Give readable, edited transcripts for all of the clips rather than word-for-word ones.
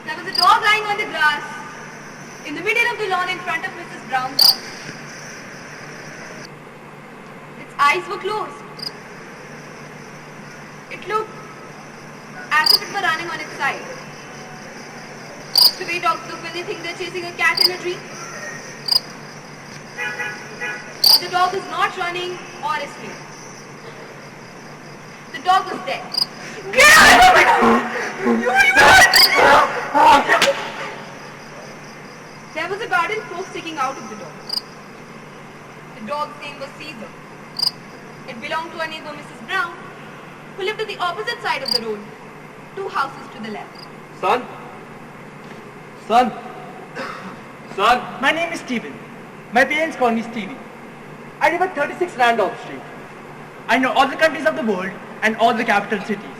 There was a dog lying on the grass in the middle of the lawn in front of Mrs. Brown's house. Its eyes were closed. It looked as if it were running on its side. The way dogs look when they think they're chasing a cat in a tree. The dog is not running or asleep. The dog was dead. Get out of my house! There was a garden fork sticking out of the dog. The dog's name was Caesar. It belonged to our neighbor Mrs. Brown, who lived on the opposite side of the road, 2 houses to the left. Son? Son? Son? My name is Stephen. My parents call me Stevie. I live at 36 Randolph Street. I know all the countries of the world and all the capital cities.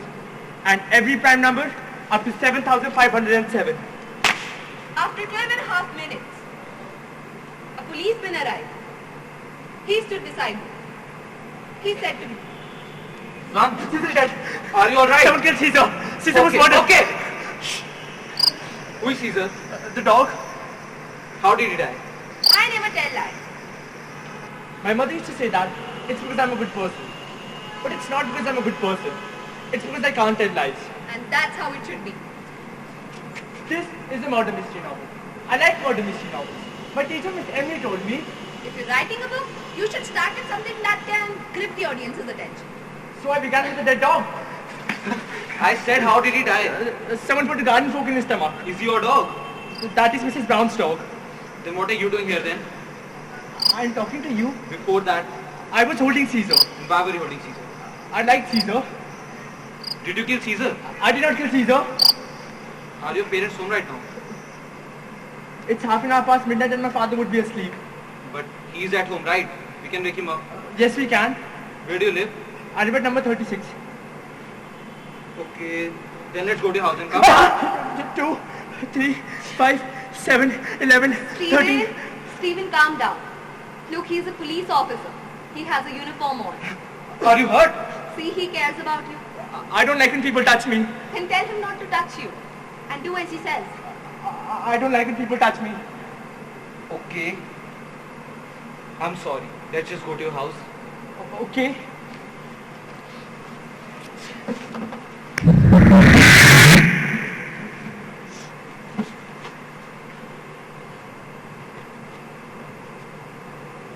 And every prime number up to 7,507. After 12.5 minutes, a policeman arrived. He stood beside me. He said to me, Son? Caesar is dead. Are you alright? Someone killed Caesar. Caesar was murdered. Okay. Shh. Who is Caesar? The dog. How did he die? I never tell lies. My mother used to say that it's because I'm a good person. But it's not because I'm a good person. It's because I can't tell lies. And that's how it should be. This is a murder mystery novel. I like murder mystery novels. My teacher, Miss Emily, told me. If you're writing a book, you should start with something that can grip the audience's attention. So I began with a dead dog. I said, how did he die? Someone put a garden fork in his stomach. Is he your dog? That is Mrs. Brown's dog. Then what are you doing here then? I'm talking to you. Before that, I was holding Caesar. why were you holding Caesar? I liked Caesar. Did you kill Caesar? I did not kill Caesar. Are your parents home right now? It's half an hour past midnight and my father would be asleep. But he's at home, right? We can wake him up. Yes, we can. Where do you live? I live at number 36. Okay, then let's go to your house and come. 2, 3, 5, 7, 11, 13. Stephen, calm down. Look, he's a police officer. He has a uniform on. Are you hurt? See, he cares about you. I don't like when people touch me. Then tell him not to touch you. And do as he says. I don't like when people touch me. Okay. I'm sorry. Let's just go to your house. Okay.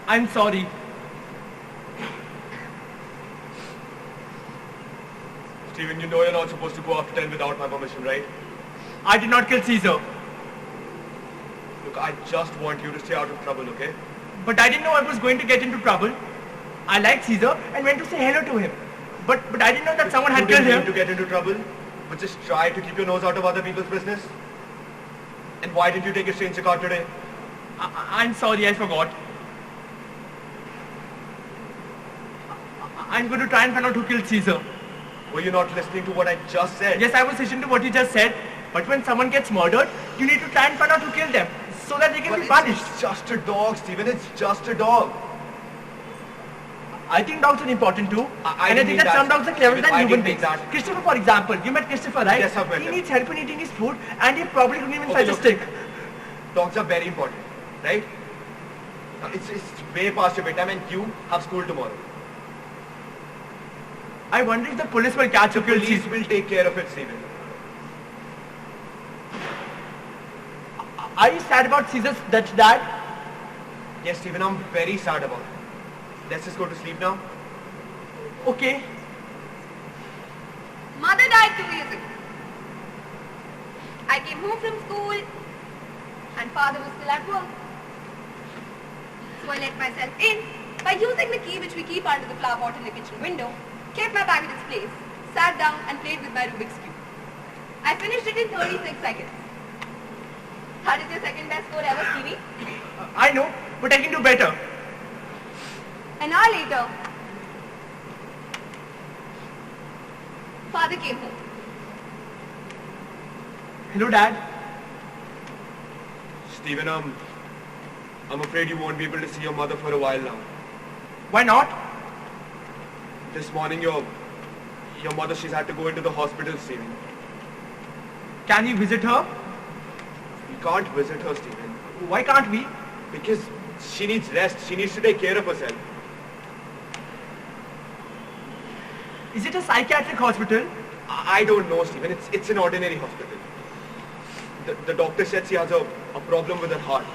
I'm sorry. Stephen, you know you're not supposed to go after 10 without my permission, right? I did not kill Caesar. Look, I just want you to stay out of trouble, okay? But I didn't know I was going to get into trouble. I liked Caesar and went to say hello to him. But I didn't know that someone had You killed didn't him. mean to get into trouble, but just try to keep your nose out of other people's business. And why didn't you take your stranger card today? I'm sorry, I forgot. I'm going to try and find out who killed Caesar. Were you not listening to what I just said? Yes, I was listening to what you just said. But when someone gets murdered, you need to try and find out who killed them, so that they can But be punished. it's just a dog, Stephen. It's just a dog. I think dogs are important too. I And I didn't think mean that that. some dogs are clever Stephen, than I human didn't mean beings. that. Christopher, for example. You met Christopher, right? Yes, I've met He him. needs help in eating his food, and he probably couldn't even Okay, fetch a look. stick. Dogs are very important, right? Now, it's way past your bedtime and you have school tomorrow. I wonder if the police will catch who killed Police Caesar. will take care of it, Stephen. Are you sad about Caesar's death, Dad? Yes, Stephen, I'm very sad about it. Let's just go to sleep now. Okay. Mother died 2 years ago. I came home from school and father was still at work. So I let myself in by using the key which we keep under the flower pot in the kitchen window, kept my bag in its place, sat down and played with my Rubik's Cube. I finished it in 36 seconds. That is your second best score ever, Stevie. I know, but I can do better. An hour later, father came home. Hello, Dad. Stephen, I'm afraid you won't be able to see your mother for a while now. Why not? This morning, your mother, she's had to go into the hospital, Stephen. Can you visit her? can't visit her, Stephen. Why can't we? Because she needs rest. She needs to take care of herself. Is it a psychiatric hospital? I don't know, Stephen. It's an ordinary hospital. The doctor said she has a problem with her heart.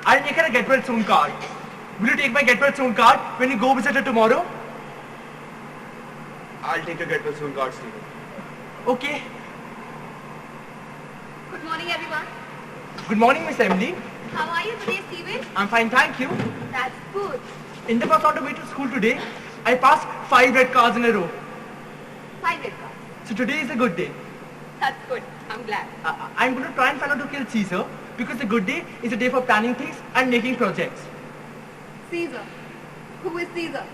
I'll make her a get well soon card. Will you take my get well soon card when you go visit her tomorrow? I'll take a get well soon card, Stephen. Okay. Good morning, everyone. Good morning, Miss Emily. How are you today, Steven? I'm fine, thank you. That's good. In the bus on the way to school today, I passed 5 red cars in a row. 5 red cards. So today is a good day. That's good. I'm glad. I'm going to try and find out who killed Caesar because a good day is a day for planning things and making projects. Caesar. Who is Caesar?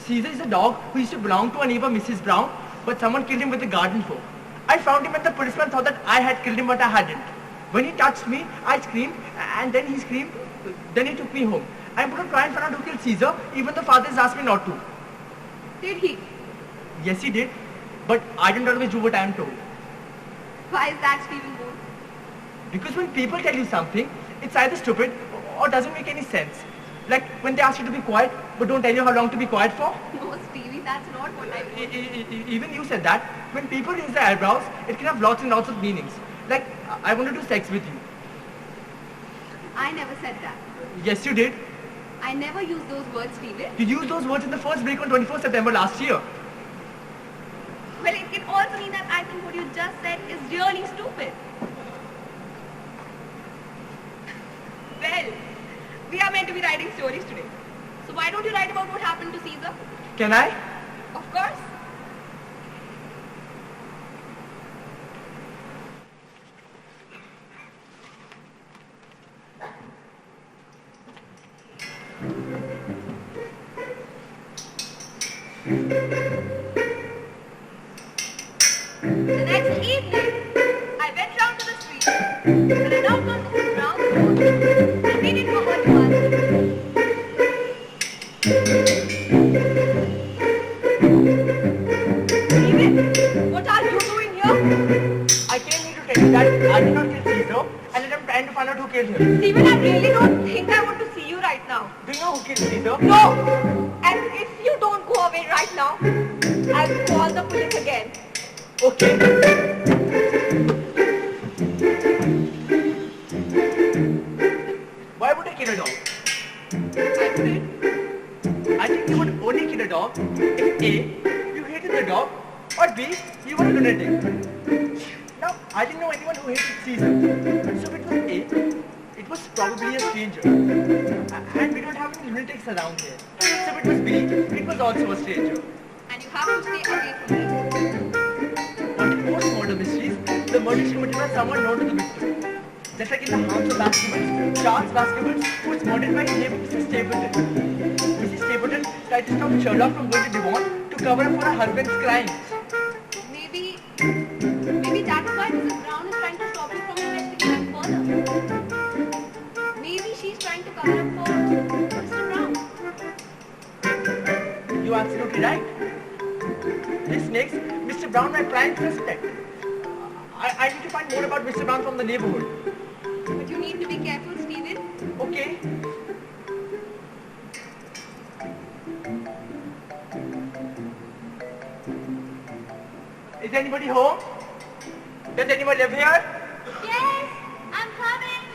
Caesar is a dog who used to belong to a neighbor, Mrs. Brown, but someone killed him with a garden fork. I found him and the policeman thought that I had killed him, but I hadn't. When he touched me, I screamed, and then he screamed. Then he took me home. I'm going to try and find out who killed Caesar, even though father has asked me not to. Did he? Yes, he did, but I don't always do what I am told. Why is that, Stephen Boone? Because when people tell you something, it's either stupid or doesn't make any sense. Like when they ask you to be quiet, but don't tell you how long to be quiet for. No, Stevie, that's not what I mean. Even you said that. When people raise their eyebrows, it can have lots and lots of meanings. Like, I want to do sex with you. I never said that. Yes, you did. I never used those words, Stephen. You used those words in the first break on 24th September last year. Well, it can also mean that I think what you just said is really stupid. Well, we are meant to be writing stories today. So why don't you write about what happened to Caesar? Can I? Of course. The next evening, I went round to the street and I knocked on Mrs. Brown's door and waited for her to answer. Steven, what are you doing here? I came here to tell you that I did not kill Caesar and that I'm trying to find out who killed him. Steven, I really don't think I want to see you right now. Do you know who killed Caesar? No! And if you don't go away right now, I'll call the police again. Okay. Why would I kill a dog? I couldn't. I think you would only kill a dog if A, you hated the dog, or B, you were a lunatic. Now, I didn't know anyone who hated Caesar. So if it was A, it was probably a stranger. And we don't have any lunatics around here. So if it was B, it was also a stranger. And you have to stay away from me. But in most murder mysteries, the murder is committed by someone known to the victim. Just like in the Hounds of Baskervilles, Charles Baskervilles was murdered by his neighbor Mrs. Stapleton. Mrs. Stapleton tried to stop Sherlock from going to Devon to cover up for her husband's crimes. Maybe that's why Mrs. Brown is trying to stop you from investigating further. Maybe she's trying to cover up for Mr. Brown. You're absolutely right. This makes Mr. Brown my prime suspect. I need to find more about Mr. Brown from the neighborhood. But you need to be careful, Stephen. Okay. Is anybody home? Does anyone live here? Yes, I'm coming.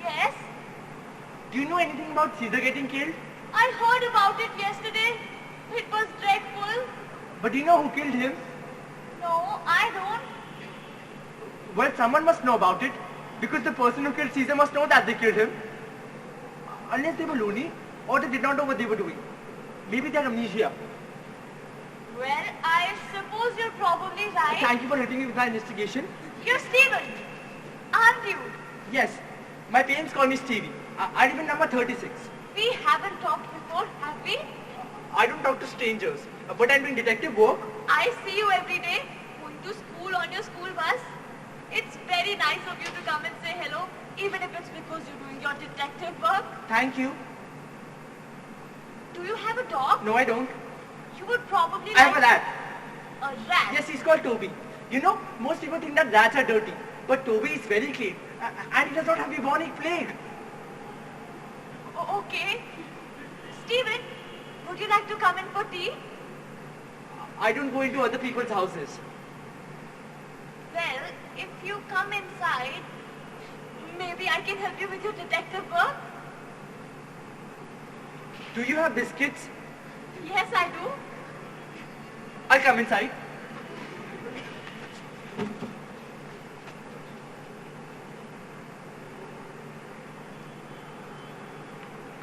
Yes, Do you know anything about Caesar getting killed? I heard about it yesterday. It was dreadful. But do you know who killed him? No, I don't. Well, someone must know about it, because the person who killed Caesar must know that they killed him. Unless they were loony, or they did not know what they were doing. Maybe they had amnesia. Well, I suppose you're probably right. Thank you for helping me with my investigation. You're Stephen, aren't you? Yes, my parents call me Stevie. I live in number 36. We haven't talked before, have we? I don't talk to strangers, but I'm doing detective work. I see you every day, going to school on your school bus. It's very nice of you to come and say hello, even if it's because you're doing your detective work. Thank you. Do you have a dog? No, I don't. You would probably I have a rat. a rat. Yes, he's called Toby. You know, most people think that rats are dirty, but Toby is very clean, and he does not have bubonic plague. Okay. Stephen, would you like to come in for tea? I don't go into other people's houses. Well, if you come inside, maybe I can help you with your detective work. Do you have biscuits? Yes, I do. I'll come inside.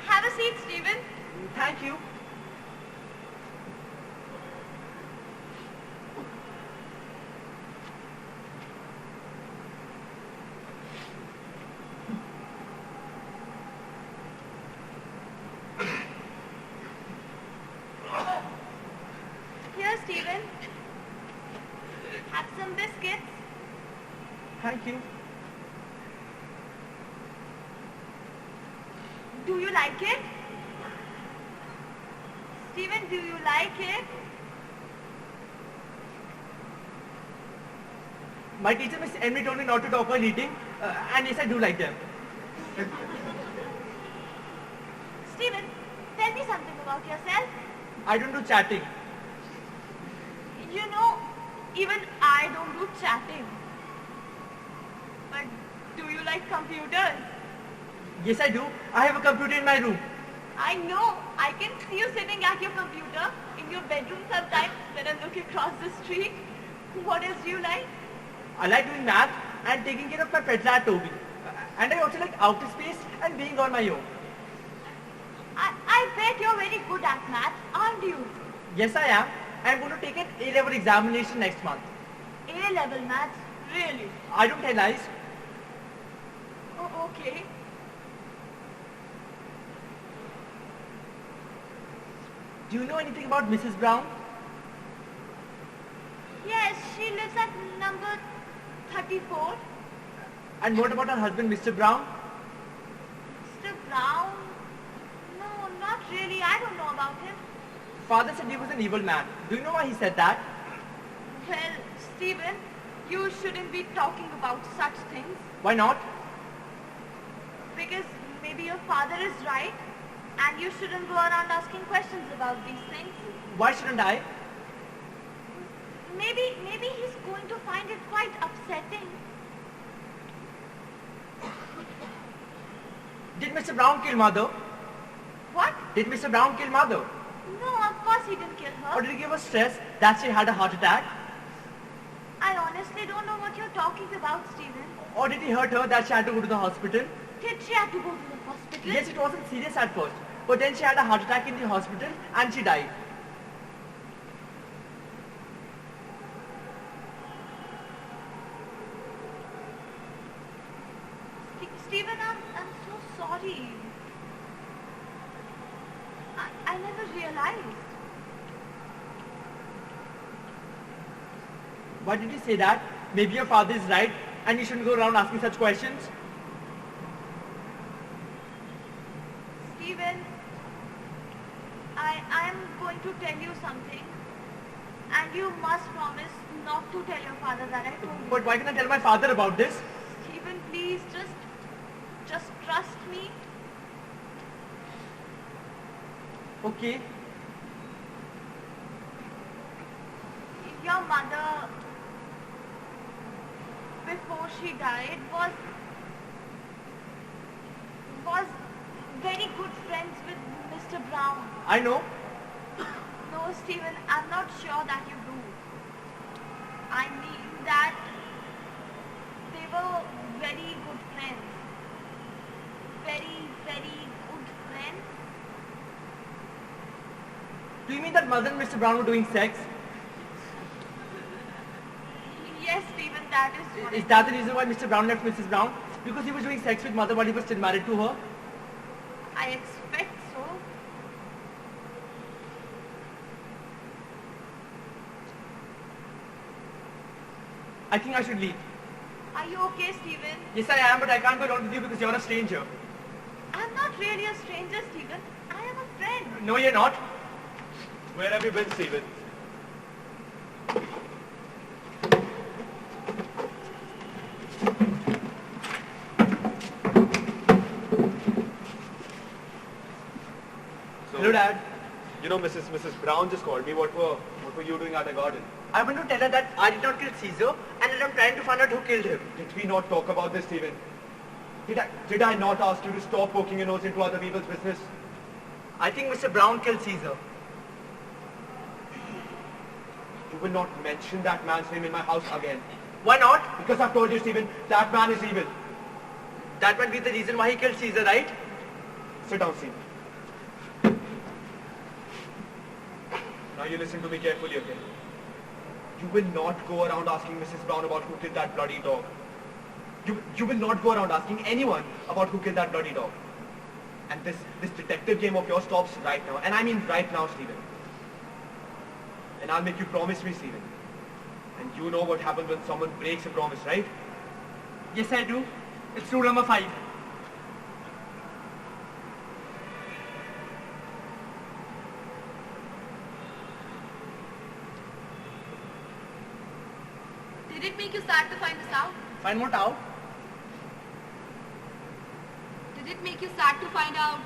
Have a seat, Stephen. Thank you. Here, Stephen. Have some biscuits. Thank you. Do you like it? Stephen, do you like it? My teacher, Miss Emily, told me not to talk while eating, and yes, I do like them. Stephen, tell me something about yourself. I don't do chatting. You know, even I don't do chatting. But do you like computers? Yes, I do. I have a computer in my room. I know. I can see you sitting at your computer in your bedroom sometimes when I look across the street. What else do you like? I like doing math and taking care of my pet rat Toby. And I also like outer space and being on my own. I bet you're very good at math, aren't you? Yes, I am. I'm going to take an A-level examination next month. A-level maths? Really? I don't tell lies. Oh, okay. Do you know anything about Mrs. Brown? Yes, she lives at number 34. And what about her husband, Mr. Brown? Mr. Brown? No, not really. I don't know about him. Father said he was an evil man. Do you know why he said that? Well, Stephen, you shouldn't be talking about such things. Why not? Because maybe your father is right and you shouldn't go around asking questions about these things. Why shouldn't I? Maybe he's going to find it quite upsetting. Did Mr. Brown kill mother? What? Did Mr. Brown kill mother? No, of course he didn't kill her. Or did he give her stress that she had a heart attack? I honestly don't know what you're talking about, Stephen. Or did he hurt her that she had to go to the hospital? Did she have to go to the hospital? Yes, it wasn't serious at first. But then she had a heart attack in the hospital and she died. Stephen, I'm so sorry. I never realized. Why did you say that? Maybe your father is right and you shouldn't go around asking such questions. Stephen, I'm going to tell you something. And you must promise not to tell your father that I told you. But why can't I tell my father about this? Stephen, please, just trust me. Okay. Your mother, before she died, was very good friends with Mr. Brown. I know. No, Stephen, I'm not sure that you do. I mean that they were very good friends. Very, very good friends. Do you mean that mother and Mr. Brown were doing sex? Yes, Stephen, that is what Is that the reason why Mr. Brown left Mrs. Brown? Because he was doing sex with mother while he was still married to her? I expect so. I think I should leave. Are you okay, Stephen? Yes, I am, but I can't go along with you because you're a stranger. I'm not really a stranger, Stephen. I am a friend. No, you're not. Where have you been, Stephen? So, Hello, Dad. you know, Mrs. Brown just called me. What were you doing at the garden? I want to tell her that I did not kill Caesar and that I'm trying to find out who killed him. Did we not talk about this, Stephen? Did I not ask you to stop poking your nose into other people's business? I think Mr. Brown killed Caesar. You will not mention that man's name in my house again. Why not? Because I've told you, Stephen, that man is evil. That might be the reason why he killed Caesar, right? Sit down, Stephen. Now you listen to me carefully, okay? You will not go around asking Mrs. Brown about who killed that bloody dog. You will not go around asking anyone about who killed that bloody dog. And this detective game of yours stops right now. And I mean right now, Stephen. And I'll make you promise me, Stephen. And you know what happens when someone breaks a promise, right? Yes, I do. It's rule number 5. Did it make you sad to find this out? Find what out? Did it make you sad to find out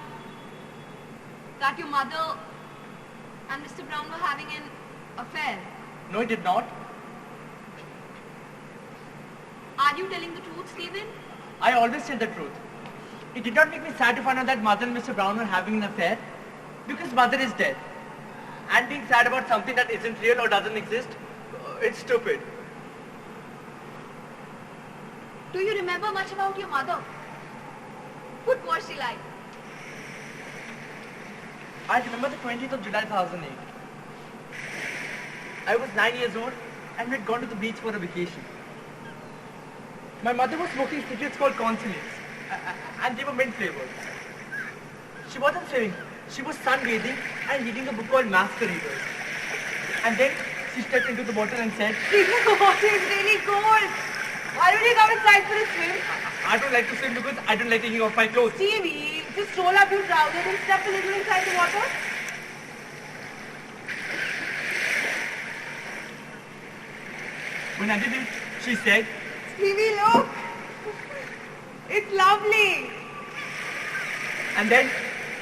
that your mother and Mr. Brown were having an affair? No, it did not. Are you telling the truth, Stephen? I always tell the truth. It did not make me sad to find out that Mother and Mr. Brown were having an affair because Mother is dead. And being sad about something that isn't real or doesn't exist, it's stupid. Do you remember much about your mother? What was she like? I remember the 20th of July 2008. I was 9 years old and we had gone to the beach for a vacation. My mother was smoking cigarettes called consulates and they were mint flavored. She wasn't swimming. She was sunbathing and reading a book called Masqueraders. And then she stepped into the water and said, Stephen, the water is really cold. Why don't you come inside for a swim? I don't like to swim because I don't like taking off my clothes. Stevie, just roll up your trousers and step a little inside the water. When I did it, she said, Stevie, look. It's lovely. and then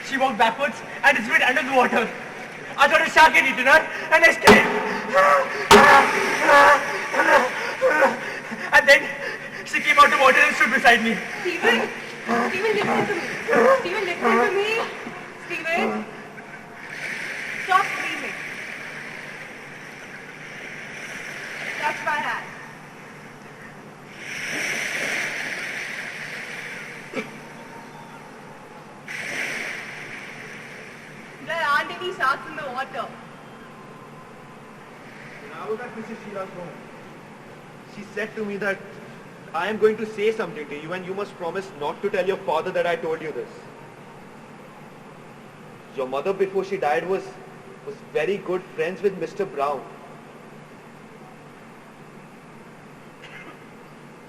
she walked backwards and disappeared under the water. I thought a shark had eaten her and I screamed. And then she came out of the water and stood beside me. Stephen, listen to me. Stephen, listen to me. Stephen, stop screaming. Touch my hand. There aren't any sharks in the water. When I was at Mrs. Sheila's home, she said to me that I am going to say something to you and you must promise not to tell your father that I told you this. Your mother before she died was very good friends with Mr. Brown.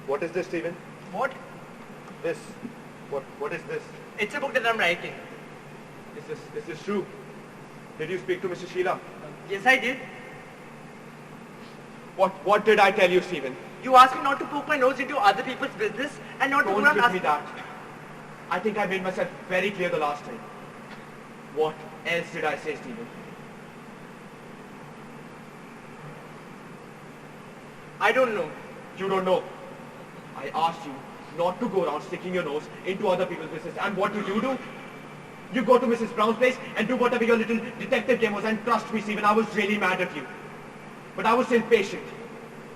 What is this, Stephen? What? This. What is this? It's a book that I'm writing. Is this true? Did you speak to Mrs. Sheila? Yes, I did. What did I tell you, Stephen? You asked me not to poke my nose into other people's business and not to go Don't around give me asking... that. I think I made myself very clear the last time. What else did I say, Stephen? I don't know. You don't know. I asked you not to go around sticking your nose into other people's business. And what do? You go to Mrs. Brown's place and do whatever your little detective game was. And trust me, Stephen, I was really mad at you. But I was still patient.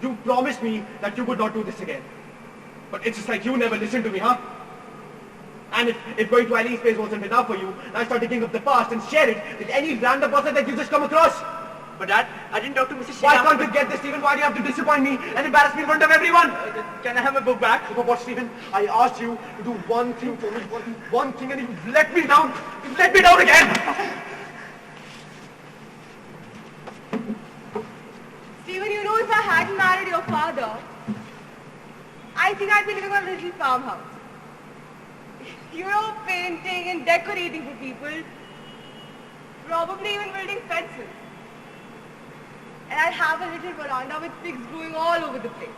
You promised me that you would not do this again. But it's just like you never listened to me, huh? And if going to Eileen's place wasn't enough for you, I start digging up the past and share it with any random person that you just come across. But Dad, I didn't talk to Mrs. Why Sheila. can't you get this, Stephen? Why do you have to disappoint me and embarrass me in front of everyone? Can I have my book back? You know what, Stephen? I asked you to do one thing for me, one thing, and you let me down. You let me down again. Stephen, you know, if I hadn't married your father, I think I'd be living on a little farmhouse. You know, painting and decorating for people. probably even building fences. And I'd have a little veranda with pigs growing all over the place.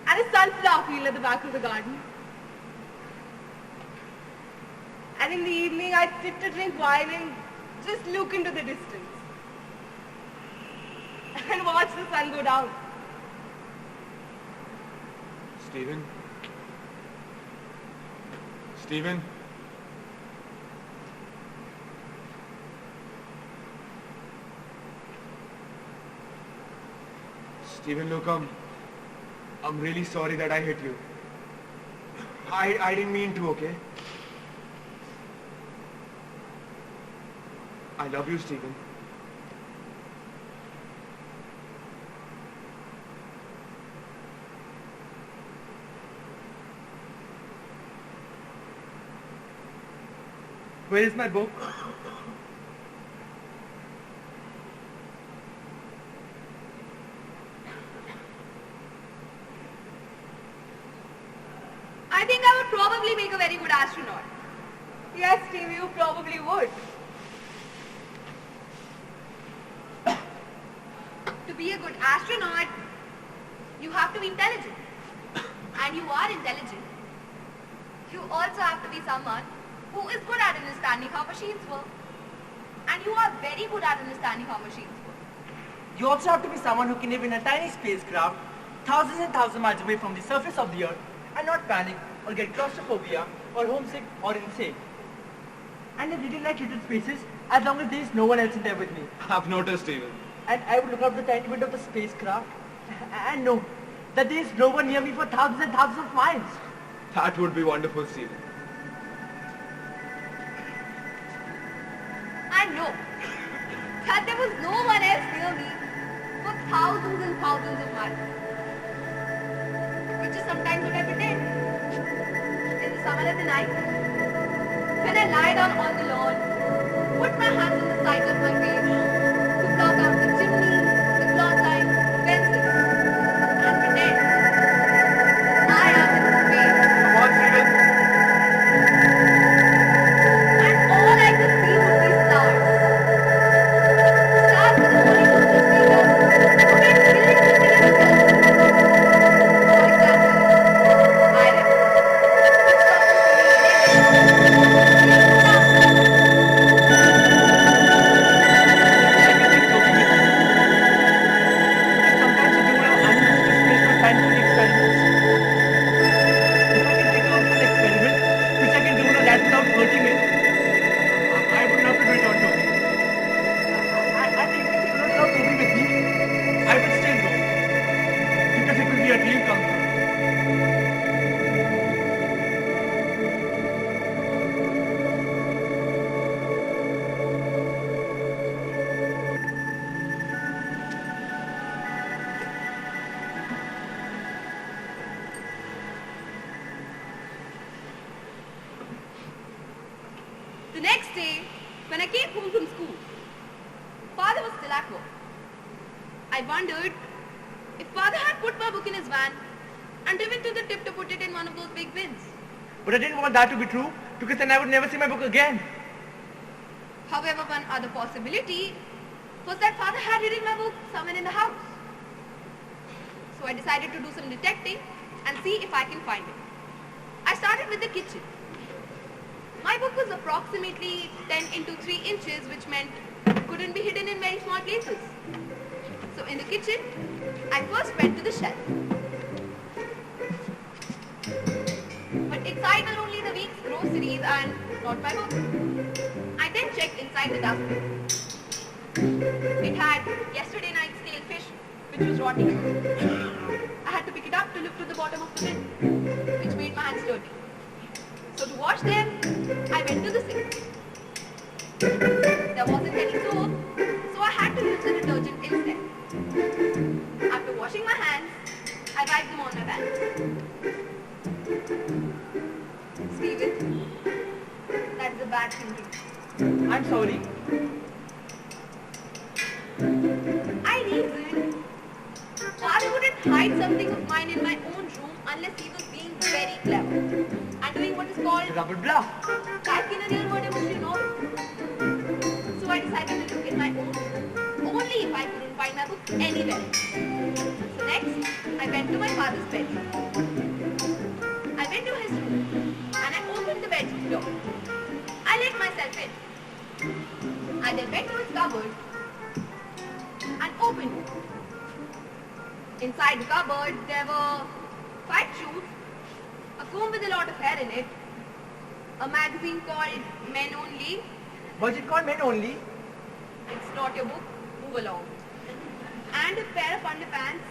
And a sunflower field at the back of the garden. And in the evening, I'd sit to drink wine and just look into the distance. And watch the sun go down. Stephen? Stephen? Stephen, look, I'm really sorry that I hit you. I didn't mean to, okay? I love you, Stephen. Where is my book? I think I would probably make a very good astronaut. Yes, Steve, you probably would. To be a good astronaut, you have to be intelligent. And you are intelligent. You also have to be someone who is good at understanding how machines work. And you are very good at understanding how machines work. You also have to be someone who can live in a tiny spacecraft thousands and thousands of miles away from the surface of the Earth and not panic or get claustrophobia or homesick or insane. And I really like little spaces as long as there is no one else in there with me. I've noticed, Stephen. And I would look up the tiny bit of the spacecraft and know that there is no one near me for thousands and thousands of miles. That would be wonderful, Stephen. I know that there was no one else near me for thousands and thousands of miles. Which is sometimes what I pretend. In the summer at the night, when I lie down on the lawn, put my hands on the sides of my face to block out the chimney, the cloth line, the fences, and pretend I am in space. Come on, Stephen. And all I could see would be stars. Stars with holy booster speakers who made millions and millions of girls. For example, Iris, which talks to me in English. Sometimes I do have animals to space for scientific experiments. If I can think of an experiment which I can do that without hurting it, I would love to do it on Toby. I think if you don't love Toby with me, I would still go. Because it would be a dream come true. The next day, when I came home from school, Father was still at work. I wondered if Father had put my book in his van and driven to the tip to put it in one of those big bins. But I didn't want that to be true because then I would never see my book again. However, one other possibility was that Father had hidden my book somewhere in the house. So I decided to do some detecting and see if I can find it. I started with the kitchen. My book was approximately 10 into 3 inches, which meant it couldn't be hidden in very small places. So in the kitchen, I first went to the shelf. But inside were only the week's groceries and not my book. I then checked inside the dustbin. It had yesterday night's stale fish, which was rotting. I had to pick it up to lift to the bottom of the bin, which made my hands dirty. So to wash them, I went to the sink. There wasn't any soap, so I had to use the detergent instead. After washing my hands, I wiped them on my back. Stephen, that's a bad thinking. I'm sorry. I reasoned Father wouldn't hide something of mine in my own room unless he was being very clever and doing what is called Rubber bluff. back in a real murder mystery novel. anywhere. So next, I went to my father's bedroom. I went to his room and I opened the bedroom door. I let myself in. I then went to his cupboard and opened it. Inside the cupboard, there were 5 shoes, a comb with a lot of hair in it, a magazine called Men Only. Was it called Men Only? It's not your book, move along. And a pair of underpants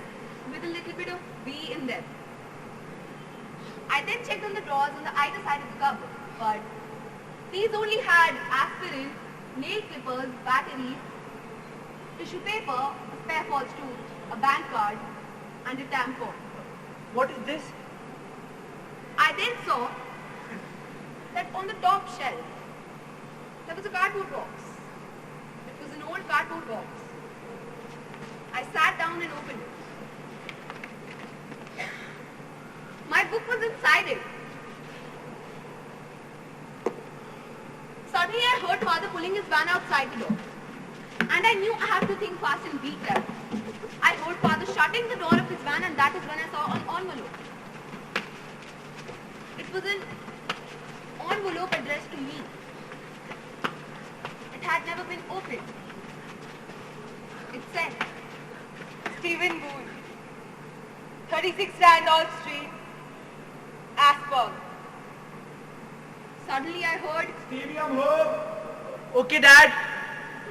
with a little bit of V in them. I then checked on the drawers on the either side of the cupboard, but these only had aspirin, nail clippers, batteries, tissue paper, a spare false tooth, a bank card, and a tampon. What is this? I then saw that on the top shelf there was a cardboard box. It was an old cardboard box. I sat down and opened it. My book was inside it. Suddenly I heard father pulling his van outside the door. And I knew I had to think fast and be clever. I heard father shutting the door of his van, and that is when I saw an envelope. It was an envelope addressed to me. It had never been opened. It said, Stephen Boone, 36 Randolph Street, Asperg. Suddenly I heard, Stevie, I'm home. Okay, Dad.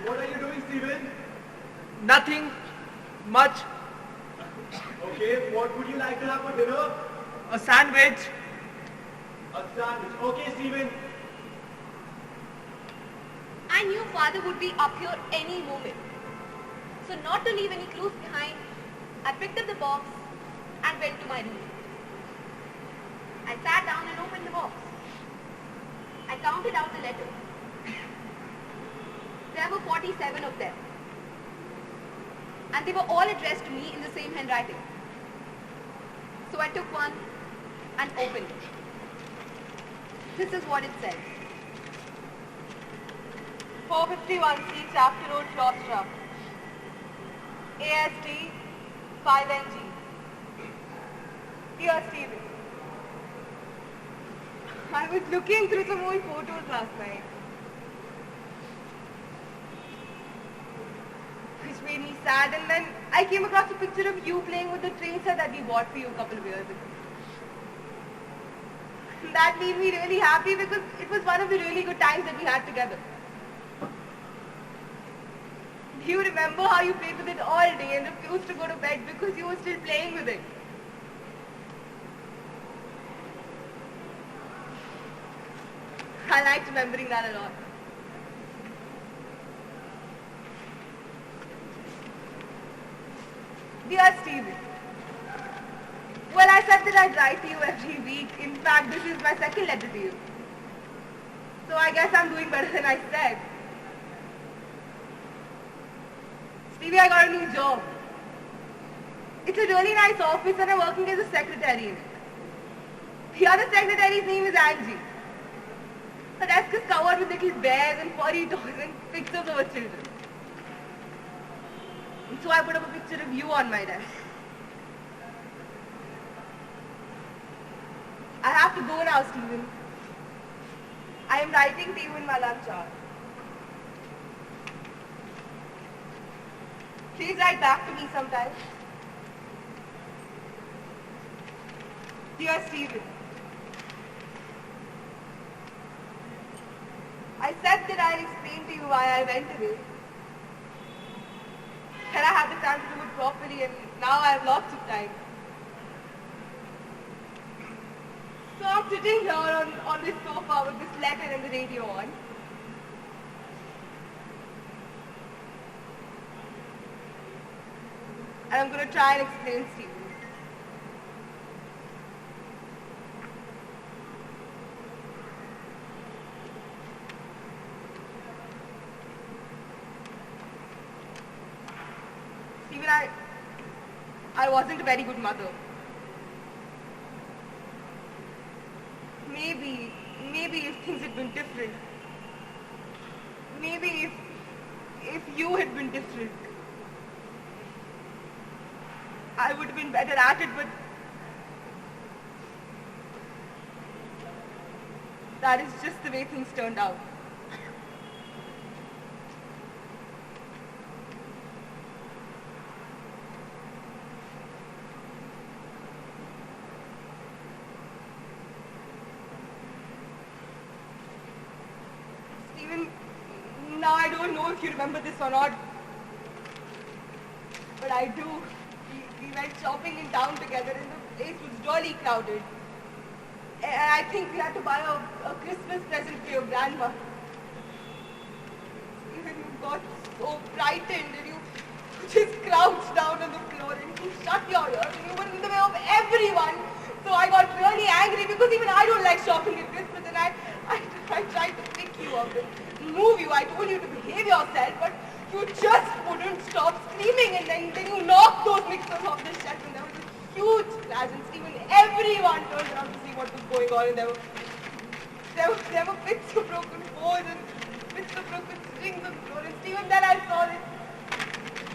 What are you doing, Stephen? Nothing much. Okay, what would you like to have for dinner? A sandwich. A sandwich. Okay, Stephen. I knew father would be up here any moment. So not to leave any clues behind, I picked up the box and went to my room. I sat down and opened the box. I counted out the letters. There were 47 of them. And they were all addressed to me in the same handwriting. So I took one and opened it. This is what it said. 451 C Chapter Road, Shropshire. AST 5NG. Dear Stephen, I was looking through some old photos last night, which made me sad, and then I came across a picture of you playing with the train set that we bought for you a couple of years ago. That made me really happy because it was one of the really good times that we had together. Do you remember how you played with it all day and refused to go to bed because you were still playing with it? I liked remembering that a lot. Dear Stephen, well, I said that I'd write to you every week. In fact, this is my second letter to you. So I guess I'm doing better than I said. Stevie, I got a new job. It's a really nice office and I'm working as a secretary in it. The other secretary's name is Angie. Her desk is covered with little bears and furry toys and pictures of her children. And so I put up a picture of you on my desk. I have to go now, Stephen. I am writing to you in my lunch hour. Please write back to me sometime. Dear Stephen, I said that I'll explain to you why I went away. And I had the time to do it properly, and now I have lots of time. So I'm sitting here on this sofa with this letter and the radio on. And I'm going to try and explain Stephen. Stephen, I wasn't a very good mother. Maybe if things had been different. Maybe if you had been different. I would have been better at it, but that is just the way things turned out. Stephen, now I don't know if you remember this or not, but I do. We went shopping in town together and the place was really crowded. And I think we had to buy a Christmas present for your grandma. Stephen, you got so frightened and you just crouched down on the floor and you shut your ears and you were in the way of everyone. So I got really angry because even I don't like shopping at Christmas, and I tried to pick you up and move you. I told you to behave yourself, but you just wouldn't stop screaming, and then you knocked those mixers off the shelf and there was a huge crash, and Stephen, everyone turned around to see what was going on, and there were bits of broken boards and bits of broken strings on the floor, and Stephen, then I saw that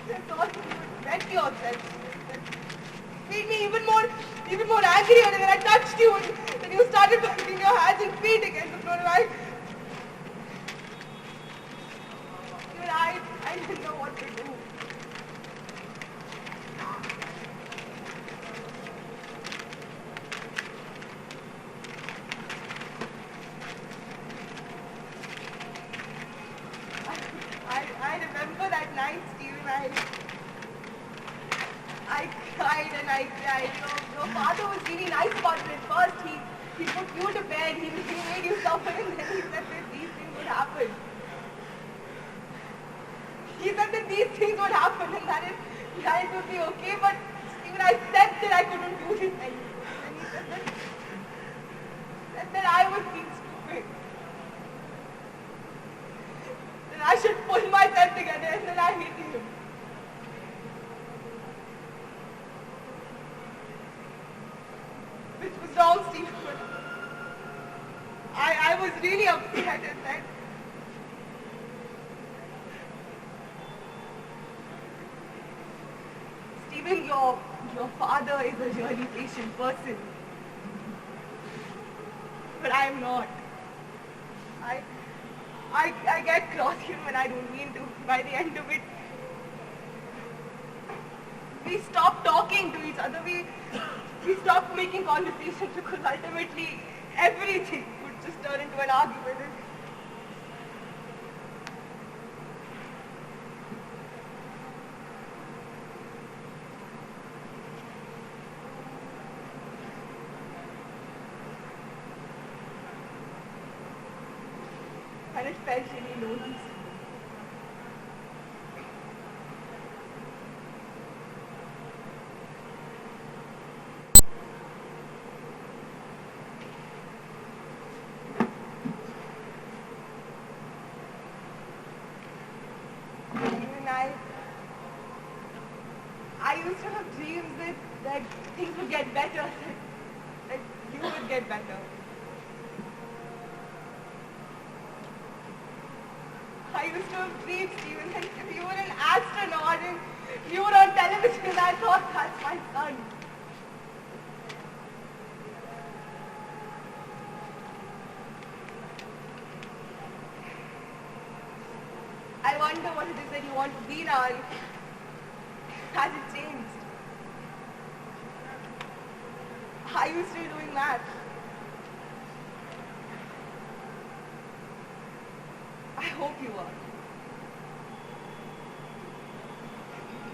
you would wet yourself. Made me even more angry, and then I touched you and then you started banging your hands and feet against the floor, and I didn't know what to do. I remember that night, Stephen. I cried and I cried. Your father was really nice about it at first. He put you to bed. He made you suffer, and then he said that these things would happen. He said that these things would happen and that it would be okay, but even I said that I couldn't do this, and he said that I was being stupid. That I should pull myself together, and then I hated him. Which was wrong, Stephen, but I was really upset at that. Stephen, your father is a really patient person. But I am not. I get cross even when I don't mean to. By the end of it, we stopped talking to each other. We stopped making conversations because ultimately everything would just turn into an argument. And it felt really lonely. I used to have dreams that things would get better, that you would get better. I used to have dreams, Stephen, that if you were an astronaut and you were on television, and I thought that's my son. I wonder what it is that you want to be now. Has it changed? Are you still doing math? I hope you are.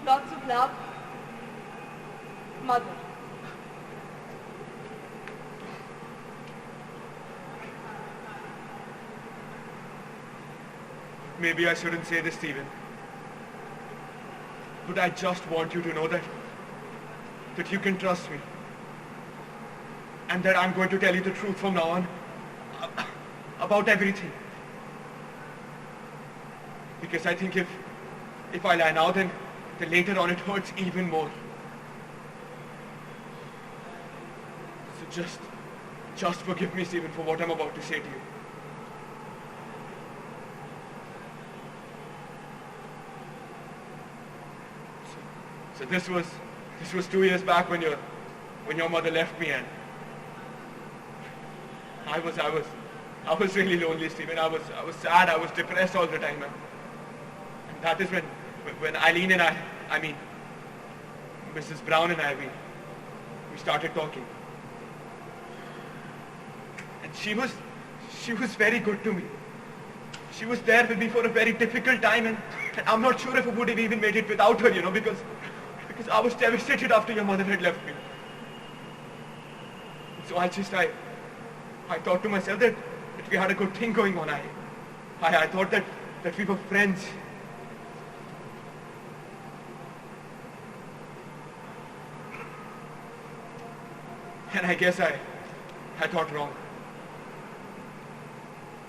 Lots of love. Mother. Maybe I shouldn't say this, Stephen. But I just want you to know that you can trust me. And that I'm going to tell you the truth from now on about everything. Because I think if I lie now, then later on it hurts even more. So just forgive me, Stephen, for what I'm about to say to you. So this was This was 2 years back when your mother left me, and I was really lonely, Stephen. I was sad. I was depressed all the time, and that is when Eileen and I mean Mrs. Brown and I, we started talking, and she was very good to me. She was there with me for a very difficult time, and I'm not sure if I would have even made it without her, because I was devastated after your mother had left me. So I thought to myself that we had a good thing going on. I thought that we were friends. And I guess I thought wrong.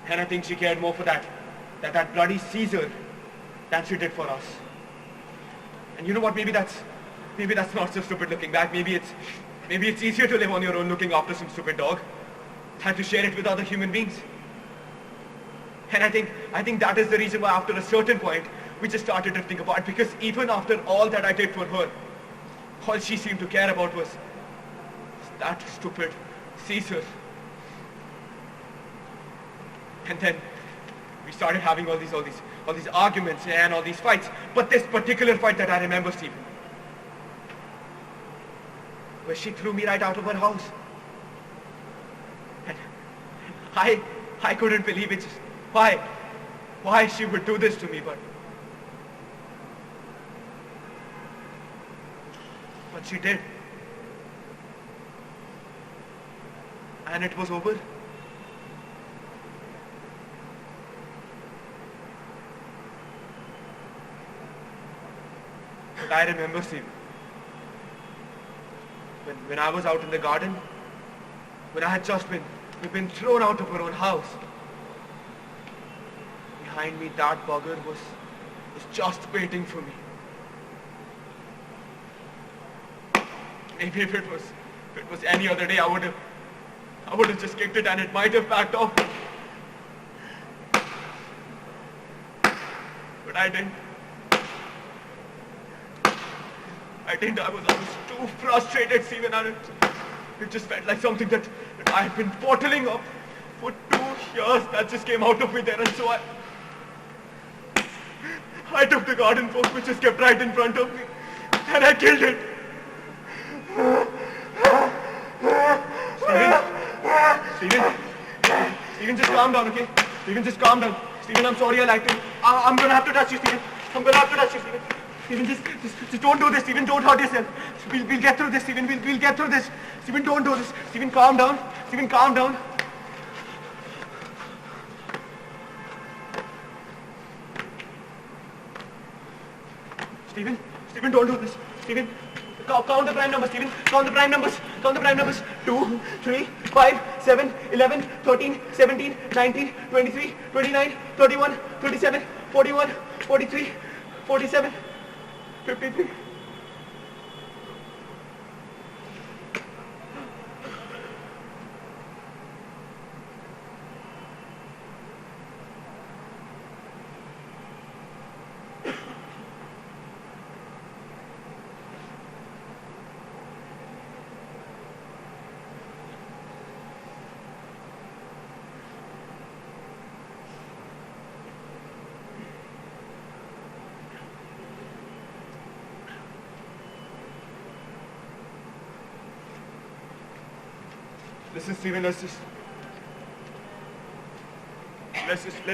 And I think she cared more for that bloody Caesar than she did for us. And you know what? Maybe that's not so stupid looking back. Maybe it's easier to live on your own looking after some stupid dog than to share it with other human beings. And I think that is the reason why after a certain point we just started drifting apart, because even after all that I did for her, all she seemed to care about was that stupid Caesar. And then we started having all these arguments and all these fights. But this particular fight that I remember, Stephen, where she threw me right out of her house. And I couldn't believe it. Why she would do this to me, but she did. And it was over. But I remember, Steve, when I was out in the garden, when I had just been thrown out of her own house, behind me that bugger was just waiting for me. Maybe if it was any other day, I would have just kicked it and it might have backed off. But I didn't. I was too frustrated, Stephen, and it just felt like something that I had been bottling up for 2 years that just came out of me there, and so I took the garden fork which just kept right in front of me, and I killed it. Stephen, just calm down, okay? Stephen, just calm down. Stephen, I'm sorry I liked it. I'm gonna have to touch you, Stephen. I'm gonna have to touch you, Stephen. Stephen, just don't do this. Stephen, don't hurt yourself. We'll get through this, Stephen. We'll get through this. Stephen, don't do this. Stephen, calm down. Stephen, calm down. Stephen, don't do this. Stephen, count the prime numbers, Stephen. Count the prime numbers. 2, 3, 5, 7, 11, 13, 17, 19, 23, 29, 31, 37, 41, 43, 47, 53. Listen, Stephen, let's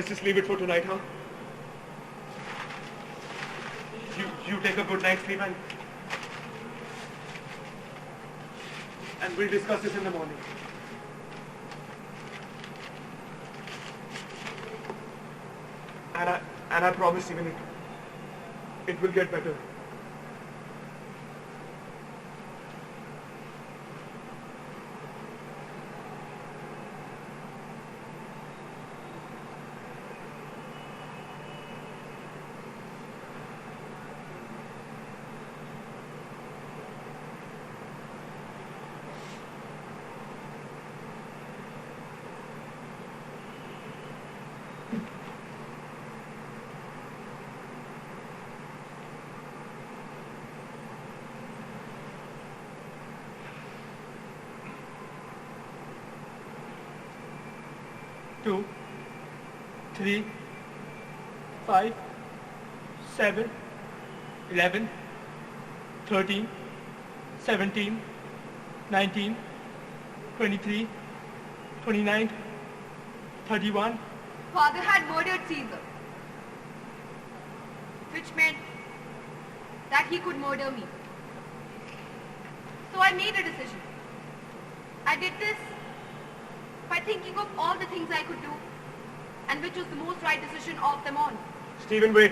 just leave it for tonight, huh? You take a good night's sleep, and we'll discuss this in the morning. And I promise, Stephen, it will get better. 2, 3, 5, 7, 11, 13, 17, 19, 23, 29, 31. Father had murdered Caesar, which meant that he could murder me. So I made a decision. I did this by thinking of all the things I could do, and which was the most right decision of them all. Stephen, wait.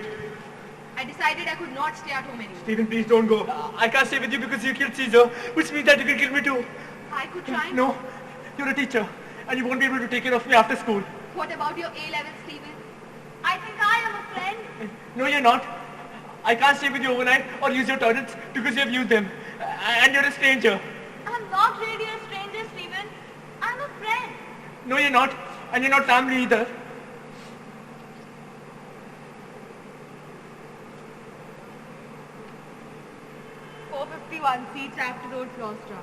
I decided I could not stay at home anymore. Stephen, please don't go. I can't stay with you because you killed Caesar, which means that you can kill me too. I could try. No, you're a teacher, and you won't be able to take care of me after school. What about your A-levels, Stephen? I think I am a friend. No, you're not. I can't stay with you overnight or use your toilets because you have used them. And you're a stranger. I'm not really a stranger, Stephen. I'm a friend. No, you're not. And you're not family either. C Chapter Road, Claustra.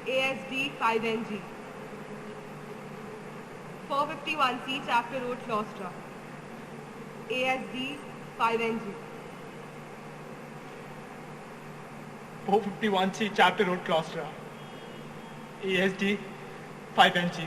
ASD 5NG. 451C Chapter Road, Claustra. ASD 5NG. 451C Chapter Road, Claustra. ASD 5NG.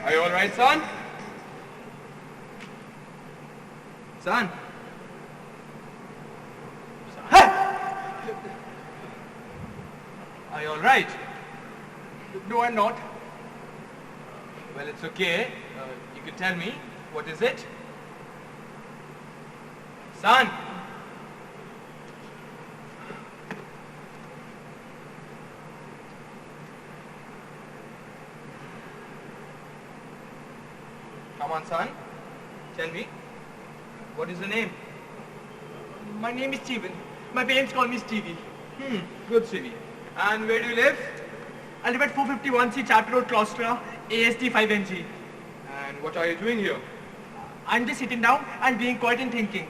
Are you alright, son? Son? Are you alright? No, I'm not. Well, it's okay. You can tell me. What is it? Son? Come on, son. Tell me. What is the name? My name is Steven. My parents call me Stevie. Good, Stevie. And where do you live? I live at 451C Chapter Road, Claustra, ASD 5NG. And what are you doing here? I'm just sitting down and being quiet and thinking.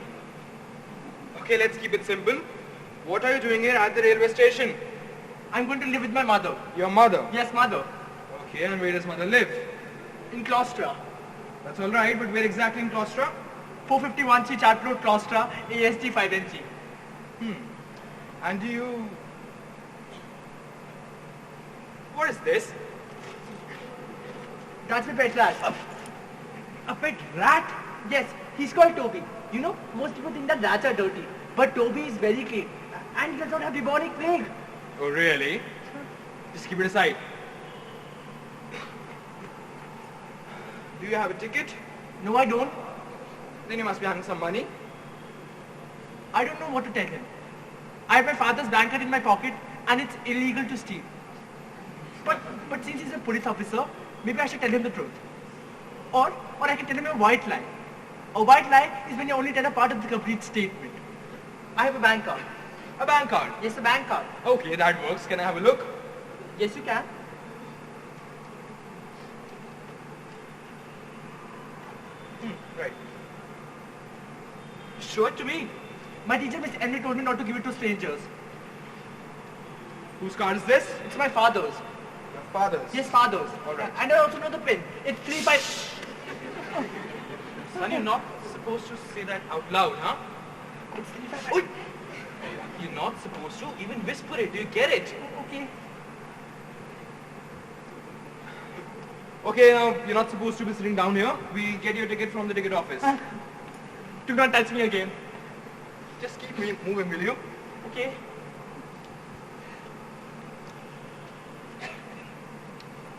Okay, let's keep it simple. What are you doing here at the railway station? I'm going to live with my mother. Your mother? Yes, mother. Okay, and where does mother live? In Claustra. That's all right, but where exactly in Claustra? 451C Chapter Road, Claustra, ASD 5NG. And do you... What is this? That's a pet rat. A pet rat? Yes, he's called Toby. You know, most people think that rats are dirty. But Toby is very clean. And he does not have bubonic plague. Oh, really? Just keep it aside. Do you have a ticket? No, I don't. Then you must be having some money. I don't know what to tell him. I have my father's bank card in my pocket and it's illegal to steal. But since he's a police officer, maybe I should tell him the truth. Or I can tell him a white lie. A white lie is when you only tell a part of the complete statement. I have a bank card. A bank card. Yes, a bank card. Okay, that works. Can I have a look? Yes, you can. Right. Show it to me. My teacher, Miss Emily, told me not to give it to strangers. Whose card is this? It's my father's. Your father's. Yes, father's. All right. And I also know the pin. It's 3-5... Son, you're not supposed to say that out loud, huh? It's 3-5... Oi! You're not supposed to even whisper it. Do you get it? Okay. Okay, now you're not supposed to be sitting down here. We get your ticket from the ticket office. Do not touch me again. Just keep moving, will you? Okay.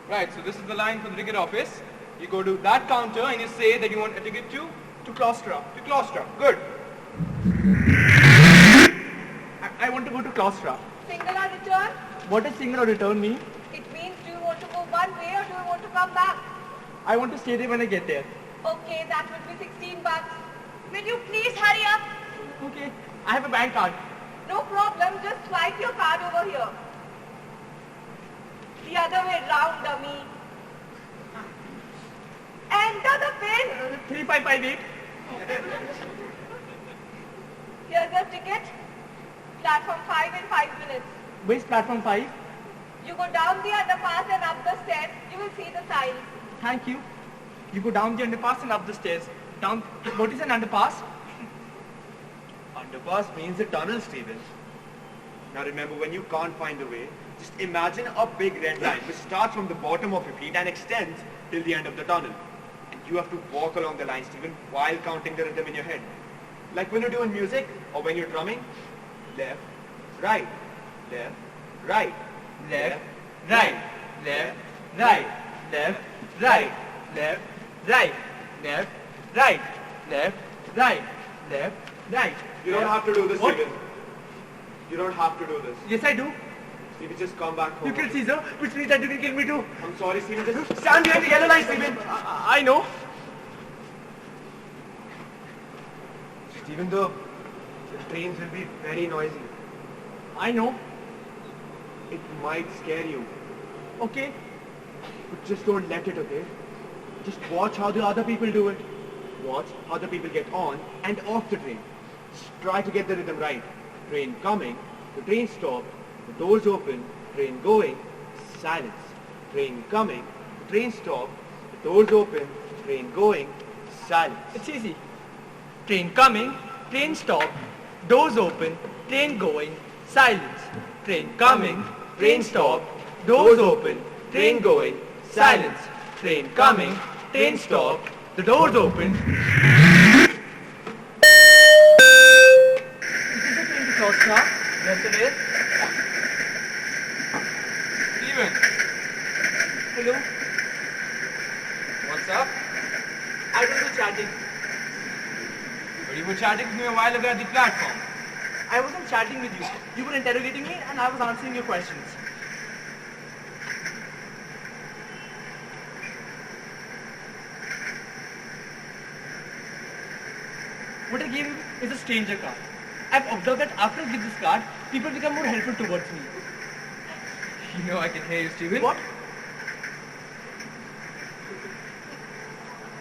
Right, so this is the line for the ticket office. You go to that counter and you say that you want a ticket to Claustra. Claustra. Good. I want to go to Claustra. Single or return? What does signal or return mean? It means do you want to go one way or do you want to come back? I want to stay there when I get there. Okay, that will be 16 bucks. Will you please hurry up? Okay. I have a bank card. No problem, just swipe your card over here. The other way round, dummy. Enter the pin. 3558. Here's your ticket. Platform 5 in 5 minutes. Where's platform 5? You go down the underpass and up the stairs. You will see the signs. Thank you. You go down the underpass and up the stairs. Down. What is an underpass? Underpass means a tunnel, Stephen. Now remember, when you can't find the way, just imagine a big red line which starts from the bottom of your feet and extends till the end of the tunnel. And you have to walk along the line, Stephen, while counting the rhythm in your head. Like when you're doing music or when you're drumming. Left, right, left, right, Left, right, left, right, left, right, left, right, left, right, left, right, left, right. You don't have to do this, What? Stephen. You don't have to do this. Yes, I do. Stephen, just come back home. You killed Caesar, which means that you can kill me too. I'm sorry, Stephen. Just stand behind the yellow line, Stephen. I know. Stephen, the trains will be very noisy. I know. It might scare you. Okay. But just don't let it, okay? Just watch how the other people do it. Watch how the people get on and off the train. Just try to get the rhythm right. Train coming, the train stopped, the doors open, train going, silence. Train coming, the train stopped, the doors open, train going, silence. It's easy. Train coming, train stop, doors open, train going, silence. Train coming, train stop, doors open, train going, silence. Train coming, train stop, the doors open. Is this a train to Claustra? Yes, it is. Steven, Hello? what's up? I was chatting. But you were chatting with me a while ago at the platform. I wasn't chatting with you. You were interrogating me and I was answering your questions. What I gave you is a stranger card. I've observed that after I give this card, people become more helpful towards me. You know I can hear you, Steven. What?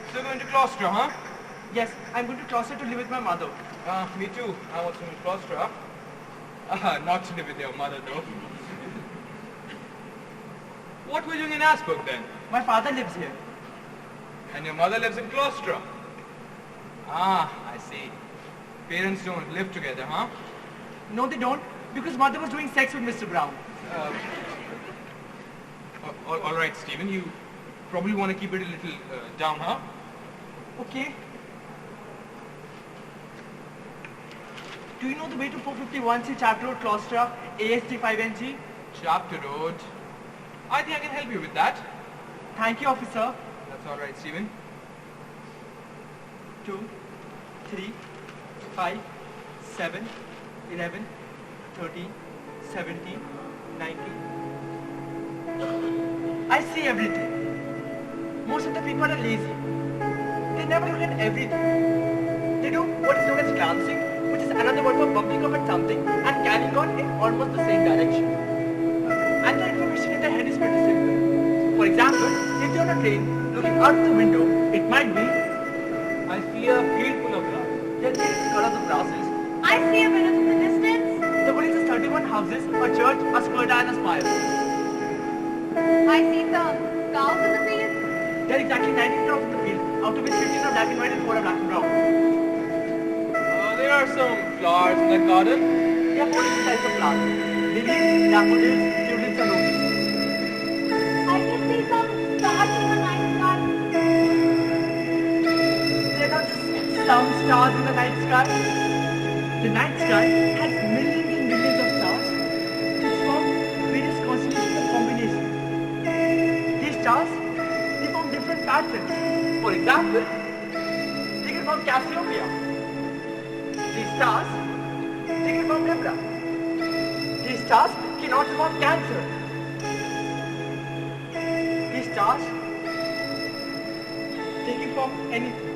Still going to Claustra, huh? Yes, I'm going to Claustra to live with my mother. Me too. I'm also in Claustra. Not to live with your mother, though. What were you doing in Asperg then? My father lives here. And your mother lives in Claustra? Ah, I see. Parents don't live together, huh? No, they don't, because mother was doing sex with Mr. Brown. All right, Stephen, you probably want to keep it a little down, huh? Okay. Do you know the way to 451C Chapter Road, Claustra, AST5NG? Chapter Road. I think I can help you with that. Thank you, officer. That's all right, Stephen. 2, 3, 5, 7, 11, 13, 17, 19. I see everything. Most of the people are lazy. They never look at everything. They do what is known as glancing, which is another word for bumping up at something and carrying on in almost the same direction. And the information in their head is pretty simple. For example, if you're on a train looking out the window, it might be, I see a field full of grass. Then the color of the grass is, I see a village in the distance. the village is 31 houses, a church, a square and a spire. I see some cows in the field. There are exactly 19 crops in the field, out of which 15 are black and white and 4 are black and brown. There are some flowers in the garden. There are 4 different types of flowers. Lilies, daffodils, tulips and roses. I can see some stars in the night sky. There are not just some stars in the night sky. The night sky has millions and millions of stars which form various constellations and combinations. These stars, they form different patterns. For example, they can form Cassiopeia. These stars, they can form Libra. These stars can also form Cancer. These stars, they can form anything.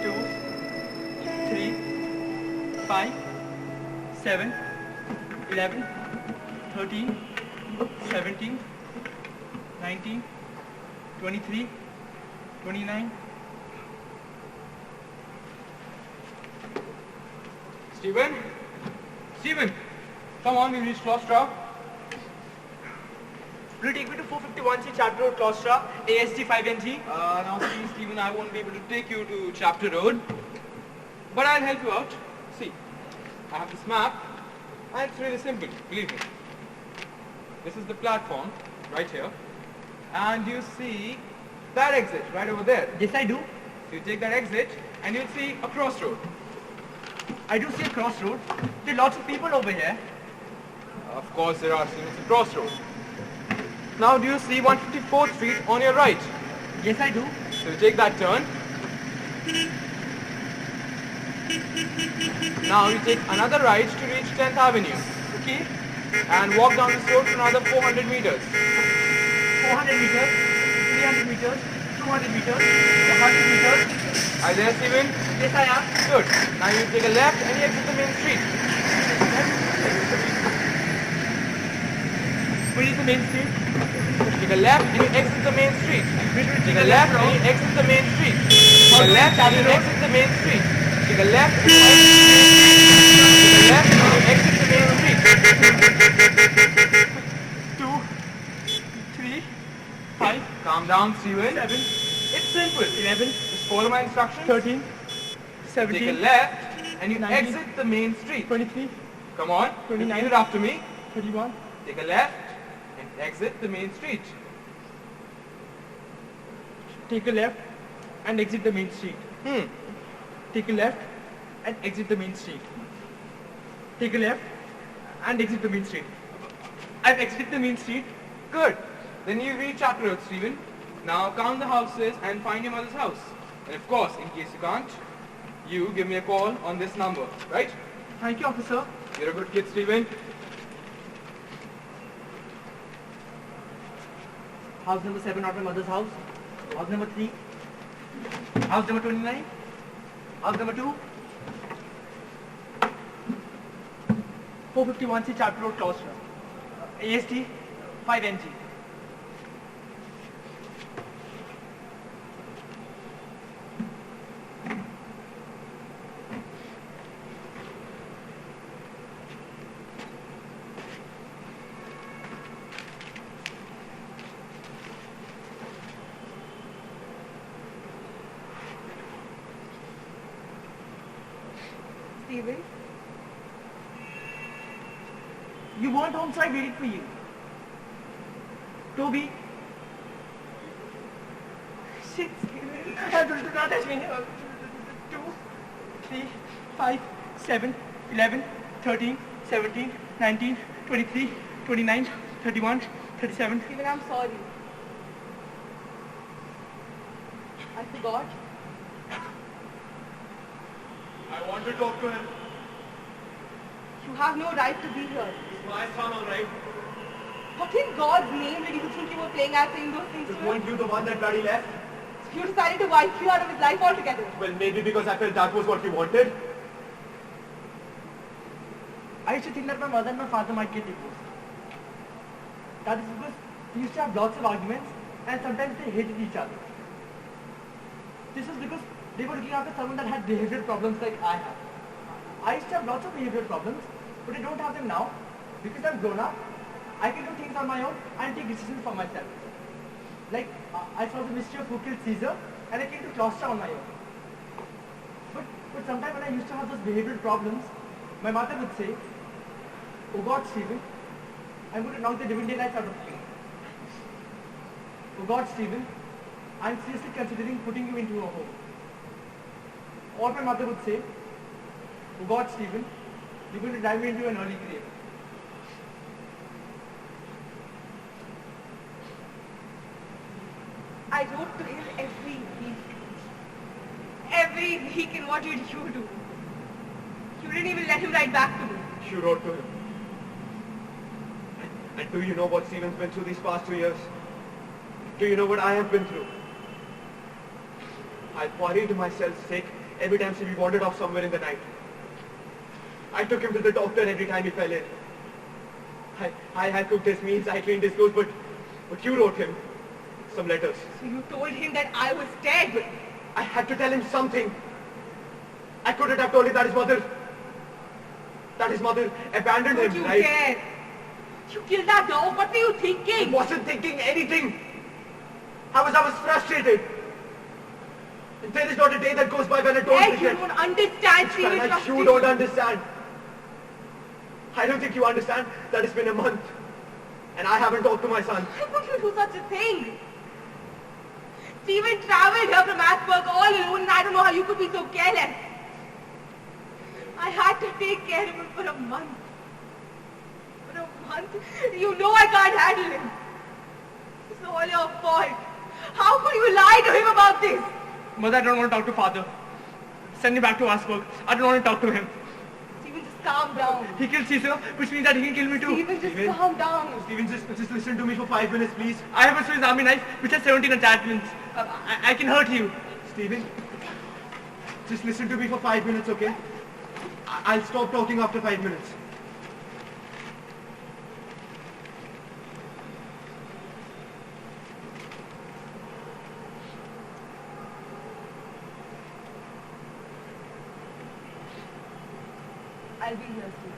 2, 3, 5, 7, 11, 13, 17, 19, 23, 29. Stephen? Stephen! Come on, we reach Claustra. Will you take me to 451C Chapter Road, Claustra, ASD 5NG? Now see, Stephen, I won't be able to take you to Chapter Road. But I'll help you out. See, I have this map. And it's really simple, believe me. This is the platform, right here. And you see that exit, right over there. Yes, I do. So you take that exit, and you'll see a crossroad. I do see a crossroad. There are lots of people over here. Of course, there are, since it's a crossroad. Now, do you see 154th Street on your right? Yes, I do. So you take that turn. Now you take another right to reach 10th Avenue. Okay. And walk down this road for another 400 meters. 400 meters, 300 meters, 200 meters, 100 meters. Are you there, Stephen? Yes, I am. Good. Now you take a left and you exit the main street. Where is the main street? Take a left and you exit the main street. Take a left and you exit the main street. Take a left and you exit the main street. Take a left and you exit the main street. 2, 3, 5, Calm down, Stephen. 7, It's simple. 11, Just follow my instructions. 13, Take a 17, left and you 19, exit the main street. 23, Come on, 29. repeat it after me. 31. Take a left and exit the main street. Take a left and exit the main street. Take a left and exit the main street. Take a left and exit the main street. I've exited the main street. Good. Then you reach Chapter Road, Stephen. Now count the houses and find your mother's house. And of course, in case you can't, you give me a call on this number, right? Thank you, officer. You're a good kid, Stephen. House number 7, not my mother's house. House number 3. House number 29. House number 2. 451C Chapter Road, Claustra. AST 5NG. Stephen, You weren't home, so I waited for you. Toby. Shit, Stephen. Do not touch me. 2, 3, 5, 7, 11, 13, 17, 19, 23, 29, 31, 37. Stephen, I'm sorry. I forgot. I want to talk to him. You have no right to be here. He's my son, all right. What in God's name did you think you were playing at saying those things to him? Weren't you the one that bloody left? You decided to wipe you out of his life altogether. Well, maybe because I felt that was what you wanted. I used to think that my mother and my father might get divorced. That is because they used to have lots of arguments and sometimes they hated each other. This was because they were looking after someone that had behavioral problems like I have. I used to have lots of behavioral problems, but I don't have them now because I'm grown up. I can do things on my own and take decisions for myself. Like, I solved the mystery of who killed Caesar and I came to Gloucester on my own. But sometimes when I used to have those behavioral problems, my mother would say, "Oh God, Stephen, I'm going to knock the living daylights out of you. Oh God, Stephen, I'm seriously considering putting you into a home." Or my mother would say, "Oh God, Stephen, you're going to drive me into an early grave." I wrote to him every week. Every week, and what did you do? You didn't even let him write back to me. You wrote to him. And do you know what Stephen's been through these past 2 years? Do you know what I have been through? I worried myself sick every time we wandered off somewhere in the night. I took him to the doctor every time he fell ill. I cooked his meals, I cleaned his clothes, but you wrote him some letters. So you told him that I was dead. I had to tell him something. I couldn't have told him that his mother abandoned Don't him, you right? dare. You killed that dog. What were you I thinking? wasn't thinking anything. I was frustrated. And there is not a day that goes by when I don't Ed, you regret. don't understand, Stephen. Diana, Trust you me. don't understand. I don't think you understand that it's been a month. And I haven't talked to my son. How could you do such a thing? Stephen traveled here from Asperg all alone, and I don't know how you could be so careless. I had to take care of him for a month. For a month? You know I can't handle him. It's all your fault. How could you lie to him about this? Mother, I don't want to talk to father. Send me back to Asperg. I don't want to talk to him. Stephen, just calm down. He killed Caesar, which means that he can kill me too. Stephen, just Stephen. calm down. Stephen, just listen to me for 5 minutes, please. I have a Swiss Army knife which has 17 attachments. I can hurt you. Stephen, just listen to me for 5 minutes, okay? I'll stop talking after 5 minutes. I'll be here soon.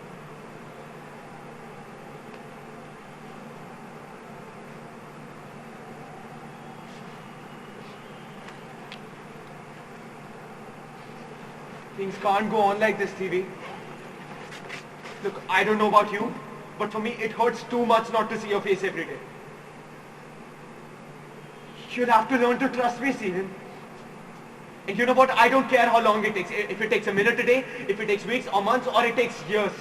Things can't go on like this, TV. Look, I don't know about you, but for me it hurts too much not to see your face every day. You'll have to learn to trust me, Steven. And you know what? I don't care how long it takes. If it takes a minute a day, if it takes weeks or months, or it takes years.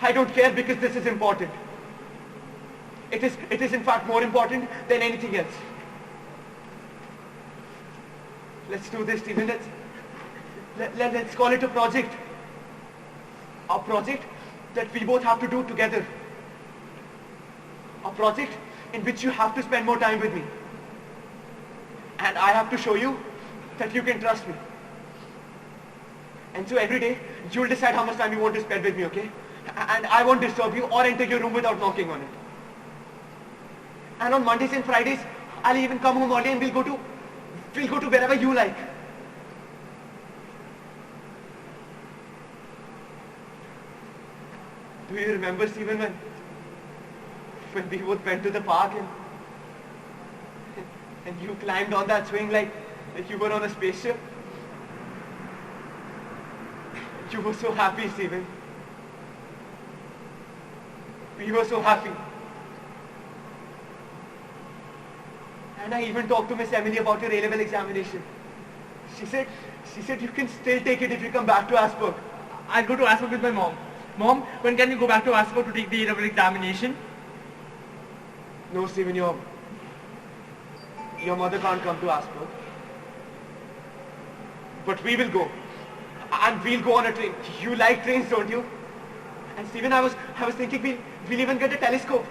I don't care because this is important. It is in fact more important than anything else. Let's do this, Steven. Let's call it a project. A project that we both have to do together. A project in which you have to spend more time with me. And I have to show you that you can trust me. And so every day, you'll decide how much time you want to spend with me, okay? And I won't disturb you or enter your room without knocking on it. And on Mondays and Fridays, I'll even come home early and we'll go to wherever you like. Do you remember, Stephen, when we both went to the park and you climbed on that swing like you were on a spaceship? You were so happy, Stephen. We were so happy. And I even talked to Miss Emily about your A-level examination. She said you can still take it if you come back to Asperg. I'll go to Asperg with my mom. Mom, when can you go back to Asperg to take the A-level examination? No, Stephen, your mother can't come to Asperg. But we will go. and we'll go on a train. You like trains, don't you? And Stephen, I was thinking we'll even get a telescope.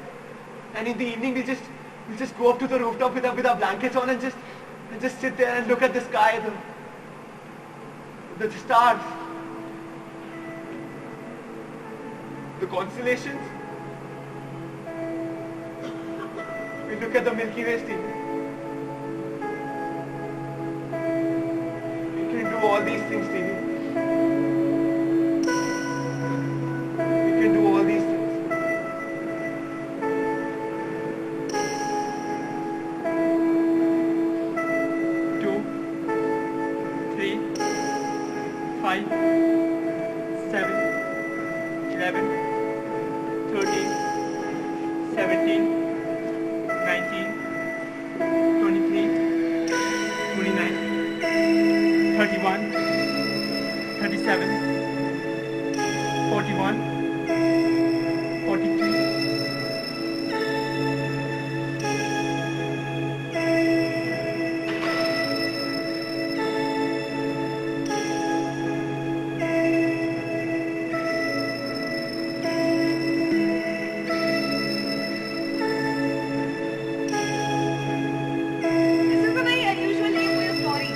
And in the evening we'll just go up to the rooftop with our blankets on and just sit there and look at the sky, the stars, the constellations. We look at the Milky Way, Stephen. We can do all these things, Stevie. We can do all these things. Two, three, 5, 7, 11, 13, 17, 19, 23, 29, 31, 37, 41, 43. This is a very unusual name for your story.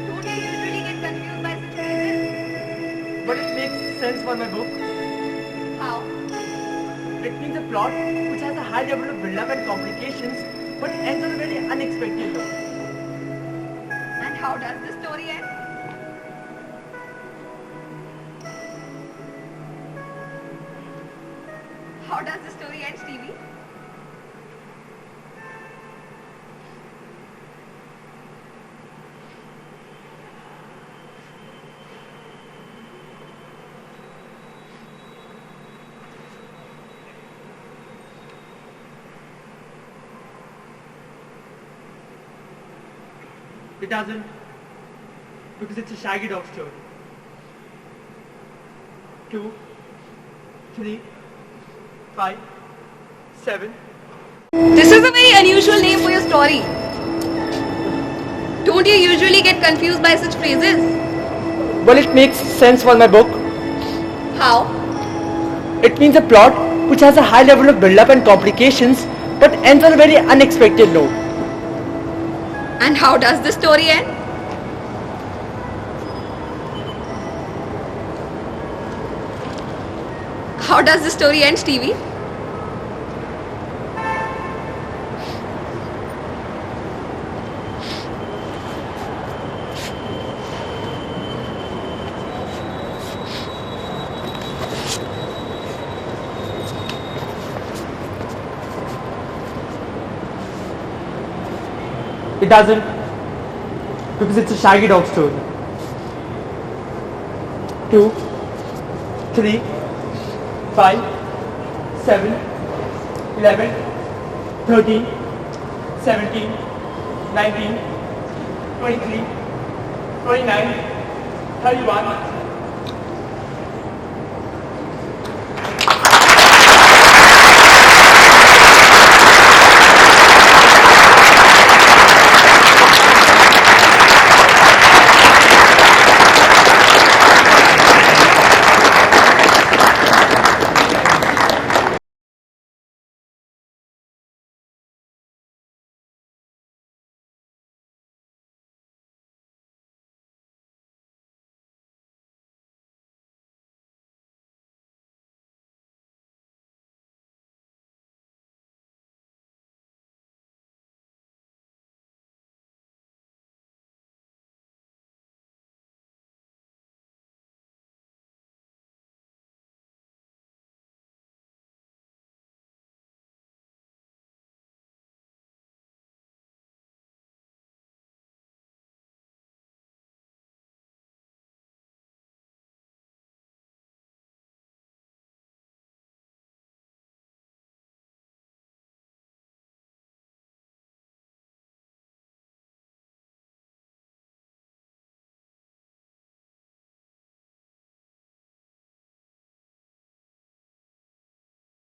Don't you usually get confused by such phrases? But it makes sense for my book. How? It means a plot which has a high level of build-up and complications, but ends on a very unexpected note. And how does the story end? How does the story end, Stevie? It doesn't, because it's a shaggy dog story. 2, 3, 5, 7. This is a very unusual name for your story. Don't you usually get confused by such phrases? Well, it makes sense for my book. How? It means a plot which has a high level of build-up and complications, but ends on a very unexpected note. And how does the story end? How does the story end, Stevie? It doesn't, because it's a shaggy dog story. 2, 3, 5, 7, 11, 13, 17, 19, 23, 29, 31,